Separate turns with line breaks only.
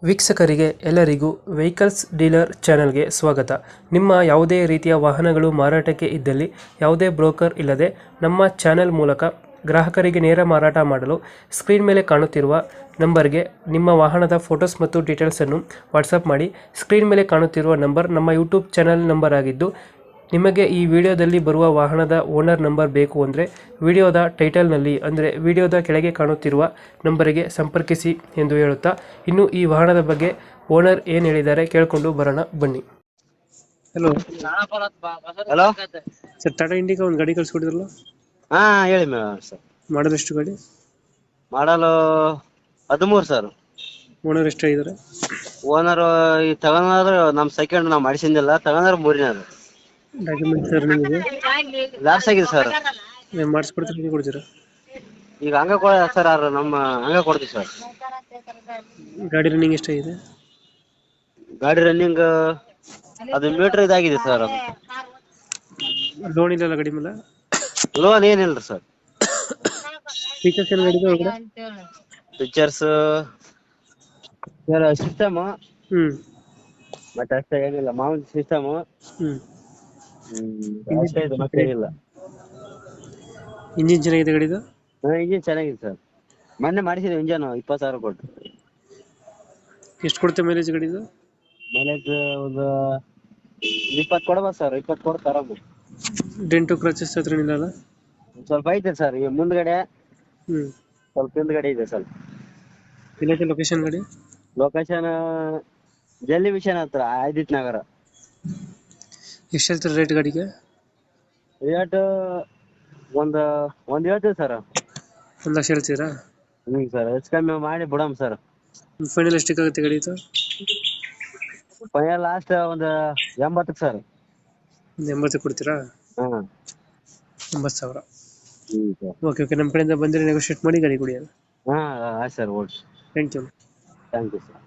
ವೀಕ್ಷಕರಿಗೆ ಎಲ್ಲರಿಗೂ vehicles dealer ಚಾನೆಲ್ಗೆ ಸ್ವಾಗತ. ನಿಮ್ಮ ಯಾವುದೇ ರೀತಿಯ ವಾಹನಗಳು ಮಾರಾಟಕ್ಕೆ ಇದ್ದಲ್ಲಿ ಯಾವುದೇ ಬ್ರೋಕರ್ ಇಲ್ಲದೆ ನಮ್ಮ ಚಾನೆಲ್ ಮೂಲಕ ಗ್ರಾಹಕರಿಗೆ ನೇರ ಮಾರಾಟ ಮಾಡಲು ಸ್ಕ್ರೀನ್ ಮೇಲೆ ಕಾಣುತ್ತಿರುವ ನಂಬರ್ಗೆ ನಿಮ್ಮ ವಾಹನದ ಫೋಟೋಸ್ ಮತ್ತು ಡೀಟೇಲ್ಸನ್ನು ವಾಟ್ಸಪ್ ಮಾಡಿ. ಸ್ಕ್ರೀನ್ ಮೇಲೆ ಕಾಣುತ್ತಿರುವ ನಂಬರ್ ನಮ್ಮ ಯೂಟ್ಯೂಬ್ ಚಾನೆಲ್ ನಂಬರ್ ಆಗಿದ್ದು, ನಿಮಗೆ ಈ ವಿಡಿಯೋದಲ್ಲಿ ಬರುವ ವಾಹನದ ಓನರ್ ನಂಬರ್ ಬೇಕು ಅಂದರೆ ವಿಡಿಯೋದ ಟೈಟಲ್ನಲ್ಲಿ ಅಂದರೆ ವಿಡಿಯೋದ ಕೆಳಗೆ ಕಾಣುತ್ತಿರುವ ನಂಬರಿಗೆ ಸಂಪರ್ಕಿಸಿ ಎಂದು ಹೇಳುತ್ತಾ, ಇನ್ನು ಈ ವಾಹನದ ಬಗ್ಗೆ ಓನರ್ ಏನು ಹೇಳಿದ್ದಾರೆ ಕೇಳಿಕೊಂಡು ಬರೋಣ ಬನ್ನಿ. Hello
hello
sir, Tata Indica ಒಂದು ಗಾಡಿ ಕಳಿಸ್ಕೊಟ್ಟಿದ್ರಲ್ಲ,
ಹಾ ಹೇಳಿ ಮೇಡಮ್ ಸರ್.
ಮಾಡಲ್ ಎಷ್ಟು ಗಾಡಿ?
ಮಾಡಲು 13 ಸರ್.
ಓನರ್ ಎಷ್ಟು ಆಗಿದ್ದಾರೆ?
ಓನರ್ ಈ ತಗೊಂಡ್ರು ನಮ್ ಸೆಕೆಂಡ್ ನಾವು ಮಾಡಿಸಿದ್ದಿಲ್ಲ, ತಗೊಂಡ್ರು ಮೂರನೇದು.
ಡಾಕ್ಯುಮೆಂಟ್ಸ್ ಸರ್ ನಿಮಗೆ
ಲಾಸ್ ಆಗಿದೆ ಸರ್.
ಮಾಡಿಸ್ಕೊಡ್ತೀರಾ, ನೀವು ಕೊಡ್ತೀರಾ?
ಈಗ ಹಂಗ ಕೊಡ ಸರ್, ಅವ್ರು ನಮ್ಮ ಹಂಗ ಕೊಡ್ತೀವಿ ಸರ್.
ಗಾಡಿ ರನ್ನಿಂಗ್ ಎಷ್ಟಾಗಿದೆ?
ಗಾಡಿ ರನ್ನಿಂಗ್ ಅದು ಮೀಟರ್ ಇದಾಗಿದೆ ಸರ್. ಅದು
ಲೋನ್ ಇಲ್ಲ ಗಾಡಿ ಮೇಲೆ?
ಲೋನ್ ಏನಿಲ್ರಿ ಸರ್.
ಫೀಚರ್ಸ್ ಏನು ಗಾಡಿದು ಒಳಗಡೆ?
ಪಿಕ್ಚರ್ಸ್ ಸಿಸ್ಟಮ್ ಮತ್ತೆ ಅಷ್ಟೇ, ಏನಿಲ್ಲ ಮಾಮೂಲಿ ಸಿಸ್ಟಮ್. ಅಷ್ಟೇ ಇದು, ಮತ್ತೆ ಏನಿಲ್ಲ.
ಇಂಜಿನ್ ಚೆನ್ನಾಗಿದೆ ಗಾಡಿದು?
ಇಂಜಿನ್ ಚೆನ್ನಾಗಿದೆ ಸರ್. ಮೊನ್ನೆ ಮಾಡಿಸಿದ್ವಿ ಇಂಜನ್ 20,000 ಕೊಟ್ಟು.
ಎಷ್ಟು ಕೊಡುತ್ತೆ ಮೈಲೇಜ್ ಗಾಡಿದು?
ಮೈಲೇಜ್ ಒಂದು 20 ಕೊಡ್ಬೋದು ಸರ್. 20 ಕೊಡ್ತಾರೆ ಆರಾಮ.
ಡೆಂಟು ಕ್ರಚಸ್ ಹತ್ರ ಏನಿಲ್ಲ?
ಸ್ವಲ್ಪ ಐತೆ ಸರ್. ಈ ಮುಂದ್ಗಡೆ ಸ್ವಲ್ಪ ಹಿಂದ್ಗಡೆ ಇದೆ ಸ್ವಲ್ಪ.
ಇಲ್ಲೈತೆ ಲೊಕೇಶನ್ ಗಾಡಿ?
ಲೊಕೇಶನ್ ಜಲ್ಲಿ ಮಿಷನ್ ಹತ್ರ, ಆದಿತ್ ನಗರ.
ಎಷ್ಟು ಹೇಳ್ತಾರೆ ರೇಟ್ ಗಾಡಿಗೆ?
ರೇಟ್ ಒಂದು ಹೇಳ್ತೀವಿ ಸರ್.
1,00,000 ಹೇಳ್ತೀರಾ?
ಸರ್, ಹೆಚ್ಚು ಕಮ್ಮಿ ಮಾಡಿ ಬಿಡಮ್ ಸರ್.
ಫೈನಲ್ ಎಷ್ಟಕ್ಕೆ ಆಗುತ್ತೆ ಗಾಡಿ ಇದು?
ಫೈನಲ್ ಲಾಸ್ಟ್ ಒಂದು 80 ಸರ್.
ಒಂದು 80 ಕೊಡ್ತೀರಾ?
ಹಾ,
80,000.
ಸರ್.
ಓಕೆ, ನಮ್ಮ ಕಡೆಯಿಂದ ಬಂದರೆ ನೆಗೋಷಿಯೇಟ್ ಮಾಡಿ ಗಾಡಿ ಕೊಡಿ.
ಹಾ ಆಯ್ತು sir, okay.
Thank you.
Thank you sir.